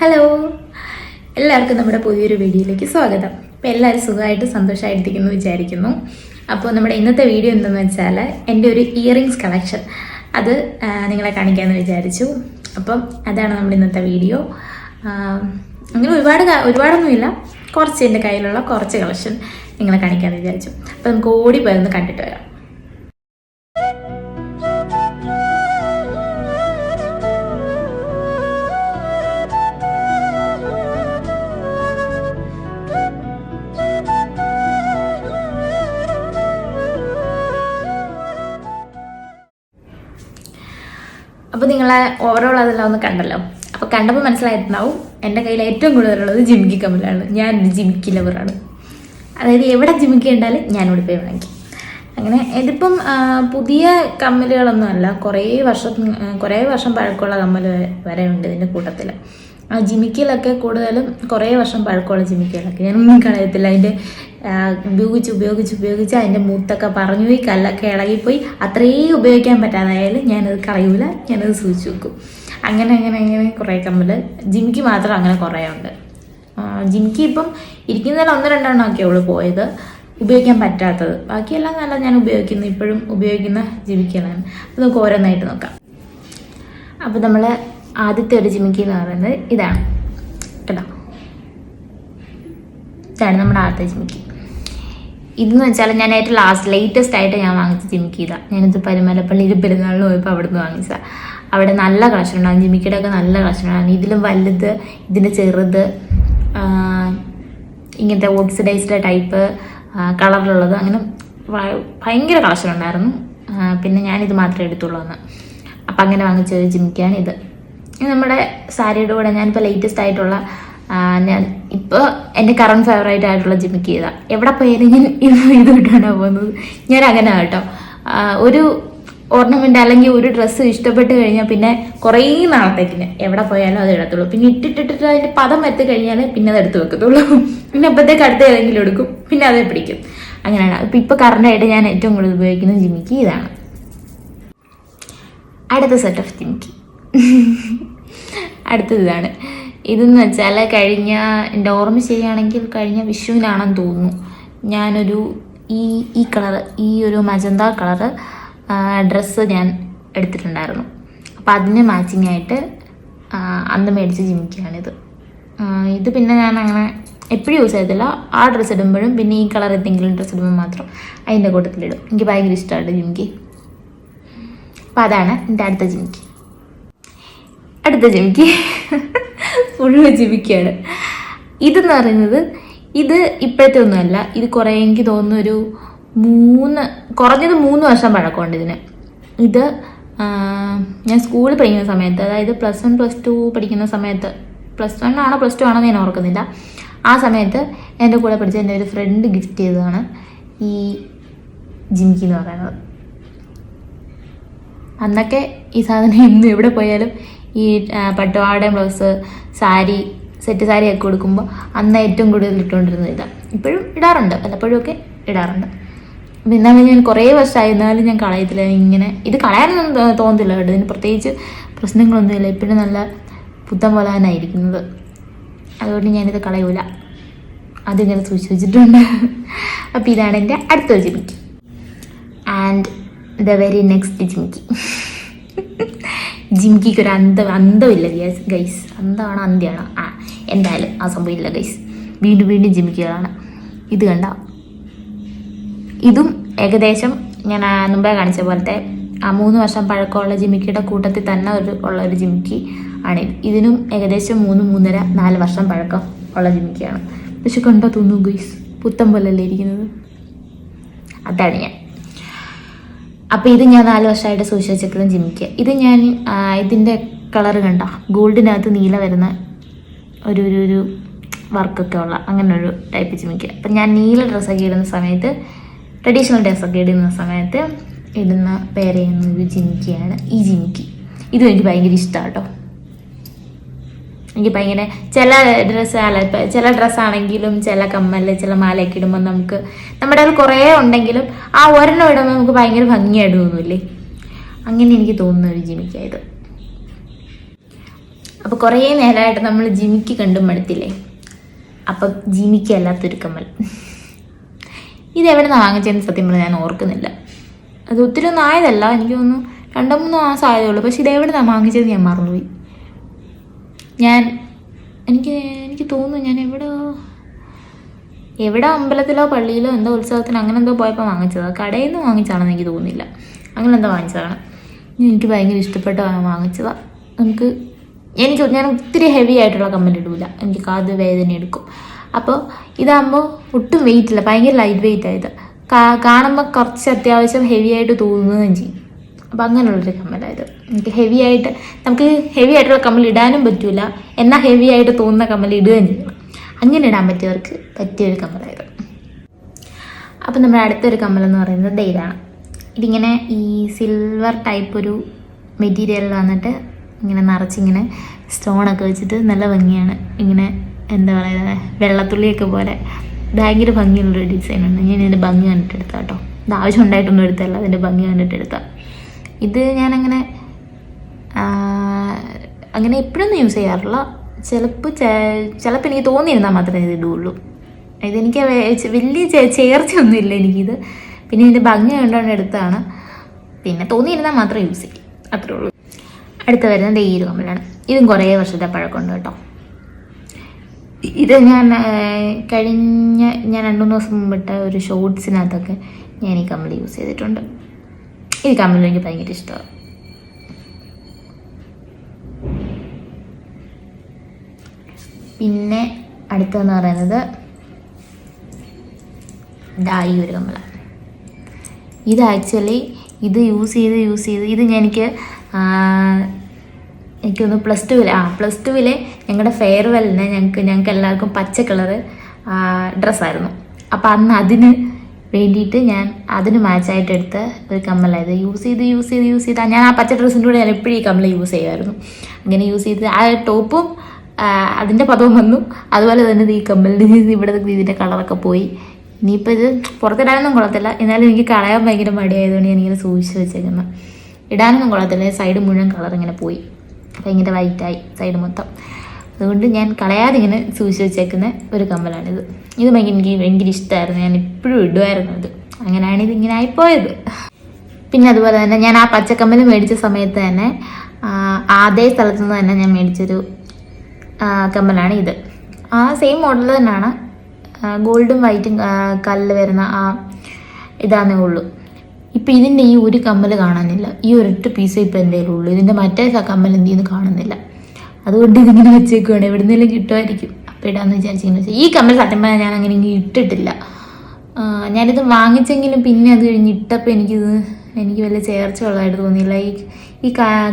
Hello, എല്ലാവർക്കും നമ്മുടെ പുതിയൊരു വീഡിയോയിലേക്ക് സ്വാഗതം. അപ്പോൾ എല്ലാവരും സുഖമായിട്ട് സന്തോഷമായിട്ടിരിക്കുന്നു വിചാരിക്കുന്നു. അപ്പോൾ നമ്മുടെ ഇന്നത്തെ വീഡിയോ എന്തെന്ന് വെച്ചാൽ എൻ്റെ ഒരു ഇയറിങ്സ് കളക്ഷൻ അത് നിങ്ങളെ കാണിക്കാമെന്ന് വിചാരിച്ചു. അപ്പം അതാണ് നമ്മുടെ ഇന്നത്തെ വീഡിയോ. അങ്ങനെ ഒരുപാടൊന്നുമില്ല, കുറച്ച് എൻ്റെ കയ്യിലുള്ള കുറച്ച് കളക്ഷൻ നിങ്ങളെ കാണിക്കാമെന്ന് വിചാരിച്ചു. അപ്പോൾ നമുക്ക് ഓടി പോയൊന്ന് കണ്ടിട്ട് വരാം. അപ്പോൾ നിങ്ങളെ ഓവറോൾ അതെല്ലാം ഒന്ന് കണ്ടല്ലോ. അപ്പോൾ കണ്ടപ്പോൾ മനസ്സിലായിട്ടുണ്ടാവും എൻ്റെ കയ്യിൽ ഏറ്റവും കൂടുതലുള്ളത് ജിമിക്കി കമ്മലാണ്. ഞാനൊരു ജിമിക്കി ലവറാണ്. അതായത് എവിടെ ജിമിക്കി ഉണ്ടാലും ഞാനിവിടെ പോയി വാങ്ങിക്കും. അങ്ങനെ ഇതിപ്പം പുതിയ കമ്മലുകളൊന്നും അല്ല, കുറേ വർഷം പഴക്കമുള്ള കമ്മൽ വരെ ഉണ്ട് ഇതിൻ്റെ കൂട്ടത്തിൽ. ആ ജിമിക്കിലൊക്കെ കൂടുതലും കുറേ വർഷം പഴക്കമുള്ള ജിമിക്കികളൊക്കെ ഞാനൊന്നും കളയത്തില്ല. അതിൻ്റെ ഉപയോഗിച്ച് അതിൻ്റെ മൂത്തൊക്കെ പറഞ്ഞു പോയി, കല്ലൊക്കെ ഇളകിപ്പോയി, അത്രയും ഉപയോഗിക്കാൻ പറ്റാതായാലും ഞാനത് കളയൂല, ഞാനത് സൂക്ഷിച്ച് വെക്കും. അങ്ങനെ കുറേ കമ്മൽ, ജിമിക്കി മാത്രം അങ്ങനെ കുറേ ഉണ്ട്. ജിമിക്കി ഇപ്പം ഇരിക്കുന്നതിൽ 1-2 ഒക്കെ ഉള്ളൂ പോയത് ഉപയോഗിക്കാൻ പറ്റാത്തത്. ബാക്കിയെല്ലാം നല്ല ഞാൻ ഇപ്പോഴും ഉപയോഗിക്കുന്ന ജിമിക്കികളാണ്. അപ്പോൾ നമുക്ക് ഓരോന്നായിട്ട് നോക്കാം. അപ്പോൾ നമ്മൾ ആദ്യത്തെ ഒരു ജിമിക്കി എന്ന് പറയുന്നത് ഇതാണ് കേട്ടോ. ഇതാണ് നമ്മുടെ ആദ്യത്തെ ജിമിക്കി. ഇതെന്ന് വെച്ചാൽ ഞാൻ ഏറ്റവും ലേറ്റസ്റ്റ് ആയിട്ട് ഞാൻ വാങ്ങിച്ച ജിമിക്കി ഇതാണ്. ഞാനിത് പരുമലപ്പള്ളിയിൽ പെരുന്നാളിന് പോയപ്പോൾ അവിടെ നിന്ന് വാങ്ങിച്ചതാണ്. അവിടെ നല്ല കളക്ഷൻ ഉണ്ടാകും, ജിമിക്കിയുടെ ഒക്കെ നല്ല കളക്ഷൻ ഉണ്ടാകും. ഇതിലും വലുത്, ഇതിൻ്റെ ചെറുത്, ഇങ്ങനത്തെ ഓക്സിഡൈസ്ഡ് ടൈപ്പ് കളറിലുള്ളത്, അങ്ങനെ ഭയങ്കര കളക്ഷൻ ഉണ്ടായിരുന്നു. പിന്നെ ഞാനിത് മാത്രമേ എടുത്തുള്ളൂ എന്ന്. അപ്പം അങ്ങനെ വാങ്ങിച്ച ഒരു ജിമിക്കിയാണ് ഇത്. നമ്മുടെ സാരിയുടെ കൂടെ ഞാനിപ്പോൾ ലേറ്റസ്റ്റ് ആയിട്ടുള്ള ഞാൻ ഇപ്പോൾ എൻ്റെ കറണ്ട് ഫേവറേറ്റ് ആയിട്ടുള്ള ജിമിക്കി ഇതാണ്. എവിടെ പോയാലും ഞാൻ ഇത് ഇട്ടാണ് പോകുന്നത്. ഞാൻ അങ്ങനെ കേട്ടോ, ഒരു ഓർണമെൻ്റ് അല്ലെങ്കിൽ ഒരു ഡ്രസ്സ് ഇഷ്ടപ്പെട്ട് കഴിഞ്ഞാൽ പിന്നെ കുറേ നാളത്തേക്കിന് എവിടെ പോയാലും അത് ഇടത്തുള്ളൂ. പിന്നെ ഇട്ടിട്ടിട്ട് അതിൻ്റെ പദം എത്തി കഴിഞ്ഞാൽ പിന്നെ അത് എടുത്ത് വെക്കത്തുള്ളൂ. പിന്നെ അപ്പോഴത്തേക്ക് അടുത്ത ഏതെങ്കിലും എടുക്കും, പിന്നെ അതേ പിടിക്കും. അങ്ങനെയാണ്. ഇപ്പോൾ കറണ്ടായിട്ട് ഞാൻ ഏറ്റവും കൂടുതൽ ഉപയോഗിക്കുന്ന ജിമിക്കി ഇതാണ്. അടുത്ത സെറ്റ് ഓഫ് ജിമിക്കി അടുത്തത് ഇതാണ്. ഇതെന്ന് വെച്ചാൽ എൻ്റെ ഓർമ്മ ശരിയാണെങ്കിൽ കഴിഞ്ഞ വിഷുവിനാണെന്ന് തോന്നുന്നു, ഞാനൊരു ഈ കളറ്, ഈ ഒരു മജന്ത കളറ് ഡ്രസ്സ് ഞാൻ എടുത്തിട്ടുണ്ടായിരുന്നു. അപ്പോൾ അതിന് മാച്ചിങ് ആയിട്ട് അന്ന് മേടിച്ച ജിമിക്കിയാണിത്. ഇത് പിന്നെ ഞാൻ അങ്ങനെ എപ്പോഴും യൂസ് ചെയ്യത്തില്ല. ആ ഡ്രസ്സ് ഇടുമ്പോഴും പിന്നെ ഈ കളർ എന്തെങ്കിലും ഡ്രസ്സ് ഇടുമ്പോൾ മാത്രം അതിൻ്റെ കൂട്ടത്തിലിടും. എനിക്ക് ഭയങ്കര ഇഷ്ടമാണ് ജിമിക്കി. അപ്പോൾ അതാണ് എൻ്റെ അടുത്ത ജിമിക്കി. അടുത്ത ജിമിക്കി ഫുള്ള് ജിമിക്കിയാണ്. ഇതെന്ന് പറയുന്നത് ഇത് ഇപ്പോഴത്തെ ഒന്നുമല്ല, ഇത് കുറേ എനിക്ക് തോന്നുന്നു ഒരു കുറഞ്ഞത് 3 വർഷം പഴക്കമുണ്ട് ഇതിന്. ഇത് ഞാൻ സ്കൂളിൽ പഠിക്കുന്ന സമയത്ത്, അതായത് +1 +2 പഠിക്കുന്ന സമയത്ത്, +1 ആണോ +2 ആണോ ഞാൻ ഓർക്കുന്നില്ല, ആ സമയത്ത് എൻ്റെ കൂടെ പഠിച്ച എൻ്റെ ഒരു ഫ്രണ്ട് ഗിഫ്റ്റ് ചെയ്തതാണ് ഈ ജിമിക്കി എന്ന് പറയുന്നത്. അന്നൊക്കെ ഈ സാധനം ഇന്ന് എവിടെ പോയാലും ഈ പട്ടുപാവാടയും ബ്ലൗസ്, സാരി, സെറ്റ് സാരിയൊക്കെ കൊടുക്കുമ്പോൾ അന്ന് ഏറ്റവും കൂടുതൽ ഇട്ടുകൊണ്ടിരുന്നത് ഇതാണ്. ഇപ്പോഴും ഇടാറുണ്ട്, വല്ലപ്പോഴും ഒക്കെ ഇടാറുണ്ട്. അപ്പം എന്നാലും ഞാൻ കുറേ വർഷമായിരുന്നാലും ഞാൻ കളയത്തില്ല. ഇങ്ങനെ ഇത് കളയാനൊന്നും തോന്നത്തില്ല കേട്ടോ, ഇതിന് പ്രത്യേകിച്ച് പ്രശ്നങ്ങളൊന്നുമില്ല. ഇപ്പോഴും നല്ല പുത്തൻ പോലെ തന്നെ ആയിരിക്കുന്നത്. അതുകൊണ്ട് ഞാനിത് കളയൂല, അതിങ്ങനെ സൂക്ഷിച്ച് വെച്ചിട്ടുണ്ട്. അപ്പം ഇതാണ് എൻ്റെ അടുത്തൊരു Jimikki. And the very next ജിമിക്കിക്ക് ഒരു അന്തമില്ല ഗൈസ്. അന്തമാണോ അന്ത്യമാണോ എന്തായാലും ആ സംഭവം ഇല്ല ഗൈസ്. വീണ്ടും ജിമിക്കികളാണ്. ഇത് കണ്ട, ഇതും ഏകദേശം ഞാൻ മുമ്പേ കാണിച്ച പോലത്തെ 3 വർഷം പഴക്കമുള്ള ജിമിക്കിയുടെ കൂട്ടത്തിൽ തന്നെ ഉള്ള ഒരു ജിമിക്കി ആണ്. ഇതിനും ഏകദേശം 3-3.5-4 വർഷം പഴക്കം ഉള്ള ജിമിക്കിയാണ്. പക്ഷെ കണ്ടോ തോന്നുന്നു ഗൈസ്, പുത്തൻ പോലല്ലേ ഇരിക്കുന്നത്. അതാണ് ഞാൻ. അപ്പോൾ ഇത് ഞാൻ 4 വർഷമായിട്ട് സൂക്ഷിച്ച് വെച്ചിട്ടുള്ള ജിമിക്കി. ഇത് ഞാൻ ഇതിൻ്റെ കളറ് കണ്ട, ഗോൾഡിനകത്ത് നീല വരുന്ന ഒരു വർക്കൊക്കെ ഉള്ള അങ്ങനെ ഒരു ടൈപ്പ് ജിമിക്കി. അപ്പം ഞാൻ നീല ഡ്രസ്സൊക്കെ ഇടുന്ന സമയത്ത്, ട്രഡീഷണൽ ഡ്രസ്സൊക്കെ ഇടുന്ന സമയത്ത് ഇടുന്ന പേര് ചെയ്യുന്ന ഒരു ജിമിക്കിയാണ് ഈ ജിമിക്കി. ഇതും എനിക്ക് ഭയങ്കര ഇഷ്ടമാണ് കേട്ടോ. എനിക്ക് ഭയങ്കര ചില ഡ്രസ്സാണെങ്കിലും ചില കമ്മല്, ചില മാലയൊക്കെ ഇടുമ്പോൾ നമുക്ക് നമ്മുടെ അത് കുറേ ഉണ്ടെങ്കിലും ആ ഒരെണ്ണം ഇടുമ്പോൾ നമുക്ക് ഭയങ്കര ഭംഗിയായിട്ട് തോന്നുന്നില്ലേ? അങ്ങനെ എനിക്ക് തോന്നുന്ന ഒരു ജിമിക്കായത്. അപ്പോൾ കുറേ നേരമായിട്ട് നമ്മൾ ജിമിക്ക് കണ്ടും മടുത്തില്ലേ, അപ്പം ജിമിക്ക് അല്ലാത്തൊരു കമ്മൽ. ഇതെവിടെ നിന്ന് വാങ്ങിച്ചതെന്ന് സത്യം പറഞ്ഞാൽ ഞാൻ ഓർക്കുന്നില്ല. അത് ഒത്തിരി ഒന്നും ആയതല്ല, എനിക്ക് തോന്നുന്നു 2-3 മാസം ആയതേ ഉള്ളൂ. പക്ഷെ ഇതെവിടെ നിന്നാണ് വാങ്ങിച്ചത് ഞാൻ മറന്നുപോയി. എനിക്ക് തോന്നുന്നു ഞാൻ എവിടെ അമ്പലത്തിലോ പള്ളിയിലോ എന്തോ ഉത്സവത്തിന് അങ്ങനെ എന്തോ പോയപ്പോൾ വാങ്ങിച്ചതാണ്. കടയിൽ നിന്ന് വാങ്ങിച്ചാണെന്ന് എനിക്ക് തോന്നുന്നില്ല, അങ്ങനെ എന്തോ വാങ്ങിച്ചതാണ്. എനിക്ക് ഭയങ്കര ഇഷ്ടപ്പെട്ട വാങ്ങിച്ചതാണ്. ഞാൻ ഒത്തിരി ഹെവി ആയിട്ടുള്ള കമ്മൽ ഇടൂല, എനിക്ക് കാത് വേദന എടുക്കും. അപ്പോൾ ഇതാകുമ്പോൾ ഒട്ടും വെയിറ്റ് ഇല്ല, ഭയങ്കര ലൈറ്റ് വെയിറ്റ് ആയത്. കാണുമ്പോൾ കുറച്ച് അത്യാവശ്യം ഹെവി ആയിട്ട് തോന്നുകയും ചെയ്യും. അപ്പോൾ അങ്ങനെയുള്ളൊരു കമ്മലായത്. നമുക്ക് ഹെവി ആയിട്ടുള്ള കമ്മൽ ഇടാനും പറ്റൂല, എന്നാൽ ഹെവി ആയിട്ട് തോന്നുന്ന കമ്മൽ ഇടുകയും ചെയ്യണം. അങ്ങനെ ഇടാൻ പറ്റിയവർക്ക് പറ്റിയൊരു കമ്മലായത്. അപ്പം നമ്മുടെ അടുത്തൊരു കമ്മലെന്ന് പറയുന്നത് ഇതാണ്. ഇതിങ്ങനെ ഈ സിൽവർ ടൈപ്പ് ഒരു മെറ്റീരിയലിൽ വന്നിട്ട് ഇങ്ങനെ നിറച്ചിങ്ങനെ സ്റ്റോണൊക്കെ വെച്ചിട്ട് നല്ല ഭംഗിയാണ്. ഇങ്ങനെ എന്താ പറയുക, വെള്ളത്തുള്ളിയൊക്കെ പോലെ ഭയങ്കര ഭംഗിയുള്ളൊരു ഡിസൈനുണ്ട്. ഞാൻ ഇതിൻ്റെ ഭംഗി കണ്ടിട്ട് എടുത്താൽ കേട്ടോ, ഇത് ആവശ്യം ഉണ്ടായിട്ടൊന്നും എടുത്തല്ല, അതിൻ്റെ ഭംഗി കണ്ടിട്ട് എടുത്താൽ. ഇത് ഞാനങ്ങനെ എപ്പോഴൊന്നും യൂസ് ചെയ്യാറില്ല. ചിലപ്പോൾ എനിക്ക് തോന്നിയിരുന്നാൽ മാത്രമേ ഇത് ഇടുകയുള്ളൂ. ഇതെനിക്ക് വലിയ ചേർച്ചയൊന്നും ഇല്ല എനിക്കിത്. പിന്നെ ഇതിൻ്റെ ഭംഗി കണ്ടുകൊണ്ട് എടുത്തതാണ്. പിന്നെ തോന്നിയിരുന്നാൽ മാത്രം യൂസ് ചെയ്യും, അത്രേ ഉള്ളൂ. അടുത്ത് വരുന്നത് ഈ ഒരു കമ്മലാണ്. ഇതും കുറേ വർഷത്തെ പഴക്കമുണ്ട് കേട്ടോ. ഇത് ഞാൻ 2-3 ദിവസം മുമ്പിട്ട ഒരു ഷോർട്സിനകത്തൊക്കെ ഞാൻ ഈ കമ്മൽ യൂസ് ചെയ്തിട്ടുണ്ട്. ഈ കമ്മൽ എനിക്ക് ഭയങ്കര ഇഷ്ടമാണ്. പിന്നെ അടുത്തതെന്ന് പറയുന്നത് ഈ ഒരു കമ്മലാണ്. ഇത് ആക്ച്വലി ഇത് യൂസ് ചെയ്ത് ഇത് എനിക്കൊന്ന് പ്ലസ് ടുവിലെ ഞങ്ങളുടെ ഫെയർവെല്ലിന് ഞങ്ങൾക്ക് എല്ലാവർക്കും പച്ച കളറ് ഡ്രസ്സായിരുന്നു. അപ്പം അന്ന് അതിന് വേണ്ടിയിട്ട് ഞാൻ അതിന് മാച്ചായിട്ട് എടുത്ത ഒരു കമ്മലായത്. യൂസ് ചെയ്ത് ഞാൻ ആ പച്ച ഡ്രസ്സിൻ്റെ കൂടെ ഞാൻ എപ്പോഴും ഈ കമ്മൽ യൂസ് ചെയ്യുമായിരുന്നു. അങ്ങനെ യൂസ് ചെയ്ത് ആ ടോപ്പും അതിൻ്റെ പദവും വന്നു, അതുപോലെ തന്നെ ഈ കമ്മലിൻ്റെ ഇവിടെ ഇതിൻ്റെ കളറൊക്കെ പോയി. ഇനിയിപ്പോൾ ഇത് പുറത്തിടാനൊന്നും കൊള്ളത്തില്ല, എന്നാലും എനിക്ക് കളയാൻ ഭയങ്കര മടിയായതുകൊണ്ട് ഞാനിങ്ങനെ സൂക്ഷിച്ച് വെച്ചേക്കുന്നത്. ഇടാനൊന്നും കൊള്ളത്തില്ല, സൈഡ് മുഴുവൻ കളർ ഇങ്ങനെ പോയി, ഭയങ്കര വൈറ്റായി സൈഡ് മൊത്തം. അതുകൊണ്ട് ഞാൻ കളയാതെ ഇങ്ങനെ സൂക്ഷിച്ച് വെച്ചേക്കുന്ന ഒരു കമ്മലാണിത്. ഇത് എനിക്ക് ഭയങ്കര ഇഷ്ടമായിരുന്നു, ഞാൻ ഇപ്പോഴും ഇടുമായിരുന്നു. ഇത് അങ്ങനെയാണ് ഇതിങ്ങനെ ആയിപ്പോയത്. പിന്നെ അതുപോലെ തന്നെ ഞാൻ ആ പച്ചക്കമ്മൽ മേടിച്ച സമയത്ത് തന്നെ അതേ സ്ഥലത്തു നിന്ന് തന്നെ ഞാൻ മേടിച്ചൊരു കമ്മലാണ് ഇത്. ആ സെയിം മോഡൽ തന്നെയാണ്, ഗോൾഡും വൈറ്റും കല്ല് വരുന്ന ആ ഇതാന്നേ ഉള്ളൂ. ഇപ്പം ഇതിൻ്റെ ഈ ഒരു കമ്മൽ കാണാനില്ല, ഈ ഒരൊറ്റ പീസ് ഇപ്പം എൻ്റെ കയ്യിലുള്ളൂ. ഇതിൻ്റെ മറ്റേ കമ്മൽ എന്ത് ചെയ്യുന്നു കാണുന്നില്ല. അതുകൊണ്ട് ഇതിങ്ങനെ വെച്ചേക്കുവാണ്, എവിടുന്നെങ്കിലും കിട്ടുമായിരിക്കും, അപ്പം ഇടാമെന്ന് വിചാരിച്ചിങ്ങനെ. ഈ കമ്മൽ സത്യം പറഞ്ഞാൽ ഞാൻ അങ്ങനെ ഇങ്ങനെ ഇട്ടിട്ടില്ല. ഞാനിത് വാങ്ങിച്ചെങ്കിലും പിന്നെ അത് കഴിഞ്ഞ് ഇട്ടപ്പോൾ എനിക്ക് വലിയ ചേർച്ചയുള്ളതായിട്ട് തോന്നിയില്ല. ഈ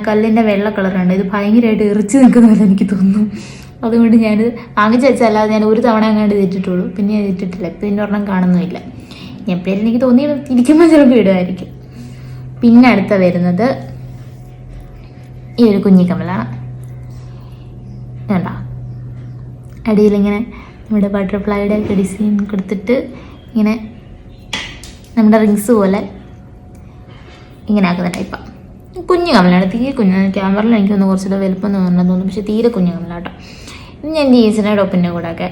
കല്ലിൻ്റെ വെള്ള കളറുണ്ട്, ഇത് ഭയങ്കരമായിട്ട് എറിച്ച് നിൽക്കുന്ന പോലെ എനിക്ക് തോന്നുന്നു. അതുകൊണ്ട് ഞാനിത് വാങ്ങിച്ച് വെച്ചല്ലാതെ ഞാൻ ഒരു തവണ അങ്ങാണ്ട് ഇതിട്ടിട്ടുള്ളൂ, പിന്നെ ഞാൻ ഇട്ടിട്ടില്ല. ഇപ്പം ഇതിൻ്റെ ഒരെണ്ണം കാണുന്നുമില്ല. എപ്പോഴും എനിക്ക് തോന്നി ഇരിക്കുമ്പോൾ ചിലപ്പോൾ ഇടുമായിരിക്കും. പിന്നെ അടുത്ത വരുന്നത് ഈ ഒരു കുഞ്ഞിക്കമ്മലാണ്. വേണ്ട, അടിയിലിങ്ങനെ നമ്മുടെ ബട്ടർഫ്ലൈയുടെ ഒക്കെ ഡിസൈൻ കൊടുത്തിട്ട് ഇങ്ങനെ നമ്മുടെ റിങ്സ് പോലെ ഇങ്ങനെ ആക്കുന്ന ടൈപ്പാണ്. കുഞ്ഞു കമ്മലാണ്, തീരെ കുഞ്ഞാണ്. ക്യാമറയിൽ എനിക്കൊന്ന് കുറച്ചുകൂടെ വലുപ്പം തോന്നുന്നു, പക്ഷേ തീരെ കുഞ്ഞു കമ്മലാട്ടോ. ഞാൻ ജീൻസിൻ്റെ ടോപ്പിൻ്റെ കൂടെ ഒക്കെ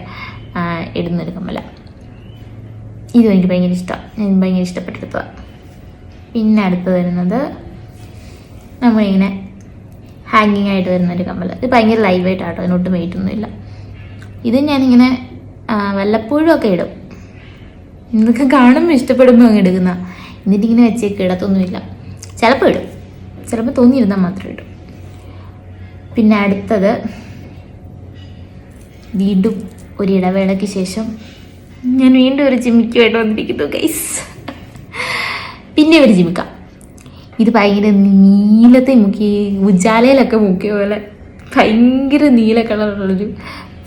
ഇടുന്നൊരു കമ്മലാണ്. ഇതും എനിക്ക് ഭയങ്കര ഇഷ്ടമാണ്, ഞാൻ ഭയങ്കര ഇഷ്ടപ്പെട്ടെടുത്തതാണ്. പിന്നെ അടുത്ത് വരുന്നത് നമ്മളിങ്ങനെ ഹാങ്ങിങ് ആയിട്ട് വരുന്നൊരു കമ്മൽ. ഇത് ഭയങ്കര ലൈറ്റ് വെയിറ്റ് ആട്ടോ, അതിനൊട്ടും വെയിറ്റ് ഒന്നുമില്ല. ഇത് ഞാനിങ്ങനെ വല്ലപ്പോഴും ഒക്കെ ഇടും, ഇതൊക്കെ കാണുമ്പോൾ ഇഷ്ടപ്പെടുമ്പോൾ അങ്ങ് എടുക്കുന്ന. എന്നിട്ടിങ്ങനെ വെച്ചേക്ക് ഇടത്തൊന്നുമില്ല. ചിലപ്പോൾ ഇടും, ചിലപ്പോൾ തോന്നിയിരുന്നാൽ മാത്രം ഇടും. പിന്നെ അടുത്തത് വീണ്ടും ഒരു ഇടവേളയ്ക്ക് ശേഷം ഞാൻ വീണ്ടും ഒരു ജിമിക്കുമായിട്ട് വന്നിരിക്കുന്നു ഗൈസ്. പിന്നെ ഒരു ജിമിക്ക. ഇത് ഭയങ്കര നീലത്തെ മുക്കി, ഉജാലയിലൊക്കെ മുക്കിയ പോലെ ഭയങ്കര നീല കളറുള്ളൊരു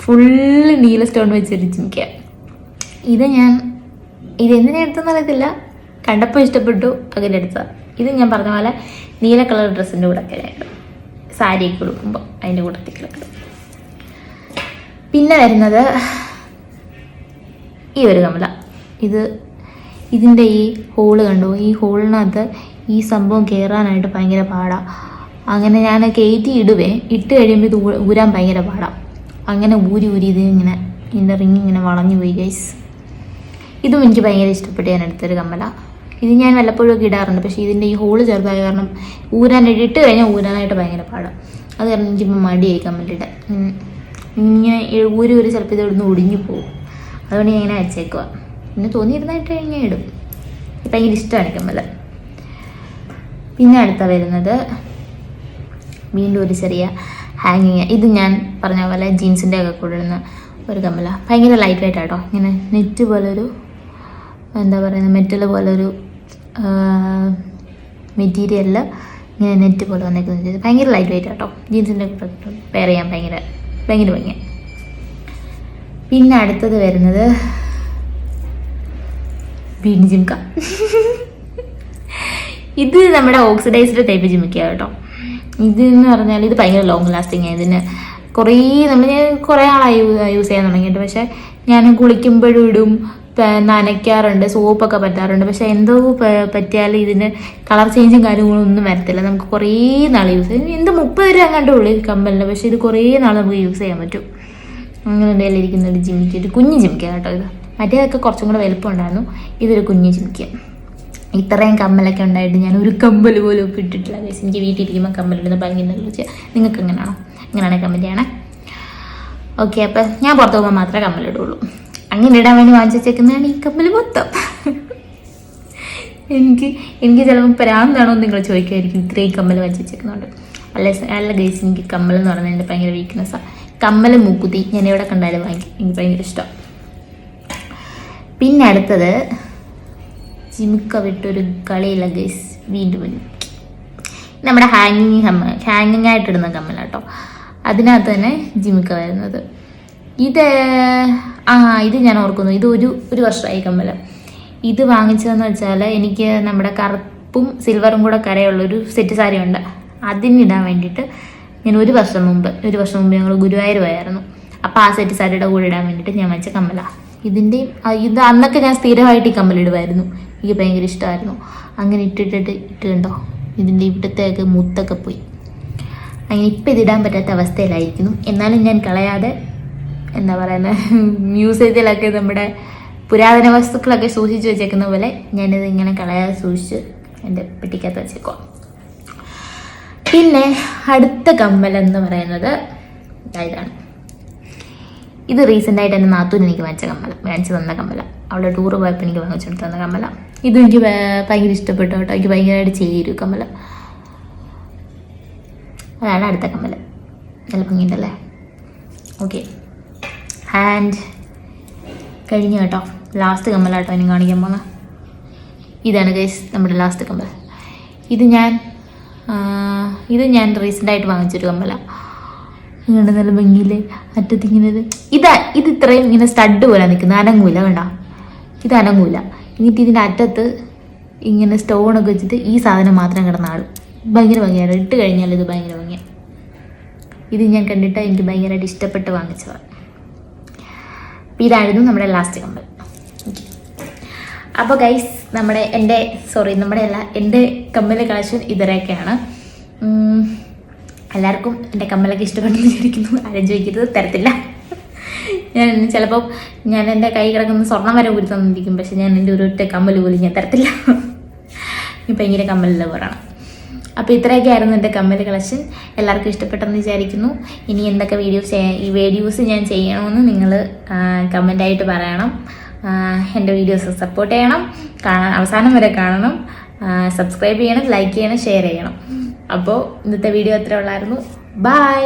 ഫുള്ള് നീല സ്റ്റോൺ വെച്ചൊരു ജിമിക്ക. ഇതെന്തിനാ എടുത്തെന്ന് അറിയത്തില്ല, കണ്ടപ്പോൾ ഇഷ്ടപ്പെട്ടു അങ്ങനെ എടുത്തതാണ്. ഇത് ഞാൻ പറഞ്ഞ പോലെ നീല കളർ ഡ്രസ്സിൻ്റെ കൂടെ ഒക്കെ ആയിട്ട് സാരിയൊക്കെ കൊടുക്കുമ്പോൾ അതിൻ്റെ കൂട്ടത്തിൽ കിടക്കും. പിന്നെ വരുന്നത് ഈ ഒരു കമ്മല. ഇതിൻ്റെ ഈ ഹോള് കണ്ടു, ഈ ഹോളിനകത്ത് ഈ സംഭവം കയറാനായിട്ട് ഭയങ്കര പാടാണ്. അങ്ങനെ ഞാൻ കയറ്റി ഇടുവേ, ഇട്ട് കഴിയുമ്പോൾ ഇത് ഊരാൻ ഭയങ്കര പാടാം. അങ്ങനെ ഊരി ഇത് ഇങ്ങനെ ഇതിൻ്റെ റിങ് ഇങ്ങനെ വളഞ്ഞു പോയി ഗൈസ്. ഇതും എനിക്ക് ഭയങ്കര ഇഷ്ടപ്പെട്ട് ഞാൻ എടുത്തൊരു കമ്മല. ഇത് ഞാൻ വല്ലപ്പോഴും ഒക്കെ ഇടാറുണ്ട്, പക്ഷേ ഇതിൻ്റെ ഈ ഹോള് ചെറുതായ കാരണം ഇട്ട് കഴിഞ്ഞാൽ ഊരാനായിട്ട് ഭയങ്കര പാടാം. അത് കാരണം എനിക്കിപ്പോൾ മടിയായി കമ്മലിടാൻ. ഇങ്ങനെ ഊരി ചിലപ്പോൾ ഇത് ഇവിടുന്ന് ഒടിഞ്ഞു പോകും. അതുകൊണ്ട് ഞാൻ ഇങ്ങനെ വെച്ചേക്കുക. പിന്നെ തോന്നിയിരുന്നായിട്ട് കഴിഞ്ഞാൽ ഇടും. ഭയങ്കര ഇഷ്ടമാണ് കമ്മൽ. പിന്നെ അടുത്ത വരുന്നത് വീണ്ടും ഒരു ചെറിയ ഹാങ്ങിങ്. ഇത് ഞാൻ പറഞ്ഞ പോലെ ജീൻസിൻ്റെ ഒക്കെ കൂടെ ഇടുന്ന ഒരു കമ്മല. ഭയങ്കര ലൈറ്റ് വെയിറ്റ് ആട്ടോ. ഇങ്ങനെ നെറ്റ് പോലൊരു എന്താ പറയുന്നത്, മെറ്റൽ പോലൊരു മെറ്റീരിയലിൽ ഇങ്ങനെ നെറ്റ് പോലെ വന്നേക്കുന്നത്. ഭയങ്കര ലൈറ്റ് വെയിറ്റ് ആട്ടോ. ജീൻസിൻ്റെ കൂടെ പെയർ ചെയ്യാൻ ഭയങ്കര ഭംഗി. പിന്നെ അടുത്തത് വരുന്നത് വീണ്ടും ജിംക്ക. ഇത് നമ്മുടെ ഓക്സിഡൈസ്ഡ് ടൈപ്പ് ജിമിക്കുക കേട്ടോ. ഇതെന്ന് പറഞ്ഞാൽ ഇത് ഭയങ്കര ലോങ് ലാസ്റ്റിങ് ആണ്. ഇതിന് കുറേ ആളായി യൂസ് ചെയ്യാൻ തുടങ്ങിയിട്ട്. പക്ഷേ ഞാൻ കുളിക്കുമ്പോഴും ഇടും, നനയ്ക്കാറുണ്ട്, സോപ്പൊക്കെ പറ്റാറുണ്ട്. പക്ഷേ എന്തോ പറ്റിയാൽ ഇതിന് കളർ ചേഞ്ചും കാര്യങ്ങളും ഒന്നും വരത്തില്ല. നമുക്ക് കുറേ നാൾ യൂസ് ചെയ്യാം. 30 രൂപ അങ്ങോട്ട് ഉള്ളൂ കമ്മലിന്, പക്ഷേ ഇത് കുറേ നാൾ നമുക്ക് യൂസ് ചെയ്യാൻ പറ്റും. അങ്ങനെ എന്തെങ്കിലും ഇരിക്കുന്ന ഒരു ജിമിക്ക, ഒരു കുഞ്ഞ് ജിമിക്ക കേട്ടോ. ഇത് മറ്റേതൊക്കെ കുറച്ചും കൂടെ വലുപ്പം ഉണ്ടായിരുന്നു. ഇതൊരു കുഞ്ഞ് ജിമിക്ക. ഇത്രയും കമ്മലൊക്കെ ഉണ്ടായിട്ട് ഞാൻ ഒരു കമ്മൽ പോലും ഇട്ടിട്ടില്ല. എനിക്ക് വീട്ടിലിരിക്കുമ്പോൾ കമ്മലിടുന്ന ഭംഗി വിളിച്ചാൽ നിങ്ങൾക്ക് എങ്ങനെയാണോ? എങ്ങനെയാണെങ്കിൽ കമൻറ്റ് ചെയ്യണേ. ഓക്കെ, അപ്പം ഞാൻ പുറത്ത് പോകുമ്പോൾ മാത്രമേ കമ്മലിടുള്ളൂ. അങ്ങനെ ഇടാൻ വേണ്ടി വാങ്ങിച്ച് വെച്ചേക്കുന്നതാണ് ഈ കമ്മൽ മൊത്തം. എനിക്ക് ചിലപ്പോൾ പ്രാന്താണോ എന്ന് നിങ്ങൾ ചോദിക്കുമായിരിക്കും, ഇത്രയും കമ്മൽ വാങ്ങിച്ച് വെച്ചേക്കുന്നുണ്ട്. അല്ല ഗൈസ്, എനിക്ക് കമ്മൽ എന്ന് പറയുന്നത് എൻ്റെ ഭയങ്കര വീക്ക്നെസ്സാണ്. കമ്മൽ മൂക്കുത്തി ഞാൻ എവിടെ കണ്ടാലും വാങ്ങിക്കും. എനിക്ക് ഭയങ്കര ഇഷ്ടം. പിന്നെ അടുത്തത് ജിമിക്ക വിട്ടൊരു കളിയില്ല ഗൈസ്. വീണ്ടും നമ്മുടെ ഹാങ്ങിങ് ആയിട്ടിടുന്ന കമ്മല കേട്ടോ. അതിനകത്ത് തന്നെ ജിമിക്ക വരുന്നത്. ഇത് ഞാൻ ഓർക്കുന്നു. ഇത് ഒരു വർഷമായി കമ്മല. ഇത് വാങ്ങിച്ചതെന്ന് വെച്ചാൽ എനിക്ക് നമ്മുടെ കറുപ്പും സിൽവറും കൂടെ കരയുള്ളൊരു സെറ്റ് സാരി ഉണ്ട്. അതിനിടാൻ വേണ്ടിയിട്ട് ഞാൻ ഒരു വർഷം മുമ്പ് ഞങ്ങൾ ഗുരുവായൂർ പോയായിരുന്നു. അപ്പോൾ ആ സെറ്റ് സാരിയുടെ കൂടെ ഇടാൻ വേണ്ടിയിട്ട് ഞാൻ വെച്ച കമ്മല. ഇത് അന്നൊക്കെ ഞാൻ സ്ഥിരമായിട്ട് ഈ കമ്മലിടുമായിരുന്നു. എനിക്ക് ഭയങ്കര ഇഷ്ടമായിരുന്നു. അങ്ങനെ ഇട്ട് കണ്ടോ, ഇതിൻ്റെ ഇവിടുത്തേക്ക് മുത്തൊക്കെ പോയി. അങ്ങനെ ഇപ്പം ഇതിടാൻ പറ്റാത്ത അവസ്ഥയിലായിരിക്കുന്നു. എന്നാലും ഞാൻ കളയാതെ എന്താ പറയുന്നത്, മ്യൂസിയത്തിലൊക്കെ നമ്മുടെ പുരാതന വസ്തുക്കളൊക്കെ സൂക്ഷിച്ച് വെച്ചേക്കുന്ന പോലെ ഞാനിത് ഇങ്ങനെ കളയാതെ സൂക്ഷിച്ച് എൻ്റെ പെട്ടിക്കകത്ത് വെച്ചേക്കുക. പിന്നെ അടുത്ത കമ്മലെന്ന് പറയുന്നത് ഇതാണ്. ഇത് റീസെൻ്റായിട്ട് എൻ്റെ നാത്തൂന് എനിക്ക് വാങ്ങിച്ചു തന്ന കമ്മല. അവളുടെ ടൂറ് പോയപ്പോൾ എനിക്ക് വാങ്ങിച്ചെടുത്ത് തന്ന കമ്മല. ഇതും എനിക്ക് ഭയങ്കര ഇഷ്ടപ്പെട്ടു കേട്ടോ. എനിക്ക് ഭയങ്കരമായിട്ട് ചേരും കമ്മല. അതാണ് അടുത്ത കമ്മല. നല്ല ഭംഗിയുണ്ടല്ലേ? ഓക്കെ, ആൻഡ് കഴിഞ്ഞു കേട്ടോ. ലാസ്റ്റ് കമ്മലാട്ടോ ഇനി കാണിക്കാൻ പോകുന്നത്. ഇതാണ് ഗൈസ് നമ്മുടെ ലാസ്റ്റ് കമ്മൽ. ഇത് ഞാൻ റീസെൻ്റായിട്ട് വാങ്ങിച്ചൊരു കമ്മല. ഇങ്ങനെ നല്ല ഭംഗിയില്ലേ, അറ്റത്തിങ്ങനെ ഇത് ഇത്രയും ഇങ്ങനെ സ്റ്റഡ് പോലെ നിൽക്കുന്നത്, അനങ്ങൂല. വേണ്ട, ഇത് അനങ്ങൂല. എന്നിട്ട് ഇതിൻ്റെ അറ്റത്ത് ഇങ്ങനെ സ്റ്റോണൊക്കെ വെച്ചിട്ട് ഈ സാധനം മാത്രം കിടന്നാളും. ഭയങ്കര ഭംഗിയാണ്. ഇട്ട് കഴിഞ്ഞാൽ ഇത് ഭയങ്കര ഭംഗിയാണ്. ഇത് ഞാൻ കണ്ടിട്ട് എനിക്ക് ഭയങ്കരമായിട്ട് ഇഷ്ടപ്പെട്ട് വാങ്ങിച്ചതാണ്. ഇതായിരുന്നു നമ്മുടെ ലാസ്റ്റ് കമ്മൽ. അപ്പോൾ ഗൈസ്, എൻ്റെ കമ്മൽ കളക്ഷൻ ഇതുവരെയൊക്കെയാണ്. എല്ലാവർക്കും എൻ്റെ കമ്മലൊക്കെ ഇഷ്ടപ്പെട്ടെന്ന് വിചാരിക്കുന്നു. ആരും ചോദിക്കരുത്, തരത്തില്ല. ചിലപ്പോൾ ഞാൻ എൻ്റെ കൈ കിടക്കുന്ന സ്വർണ്ണം വരെ ഊരി തന്നിരിക്കും, പക്ഷെ ഞാൻ എൻ്റെ ഒരൊറ്റ കമ്മൽ പോലും ഞാൻ തരത്തില്ല. ഭയങ്കര കമ്മൽ ലവറാണ്. അപ്പോൾ ഇത്രയൊക്കെ ആയിരുന്നു എൻ്റെ കമ്മൽ കളക്ഷൻ. എല്ലാവർക്കും ഇഷ്ടപ്പെട്ടെന്ന് വിചാരിക്കുന്നു. ഇനി എന്തൊക്കെ വീഡിയോസ് ഞാൻ ചെയ്യണമെന്ന് നിങ്ങൾ കമൻ്റായിട്ട് പറയണം. എൻ്റെ വീഡിയോസ് സപ്പോർട്ട് ചെയ്യണം, അവസാനം വരെ കാണണം, സബ്സ്ക്രൈബ് ചെയ്യണം, ലൈക്ക് ചെയ്യണം, ഷെയർ ചെയ്യണം. അപ്പോൾ ഇന്നത്തെ വീഡിയോ അത്രേ ഉള്ളായിരുന്നു. ബൈ.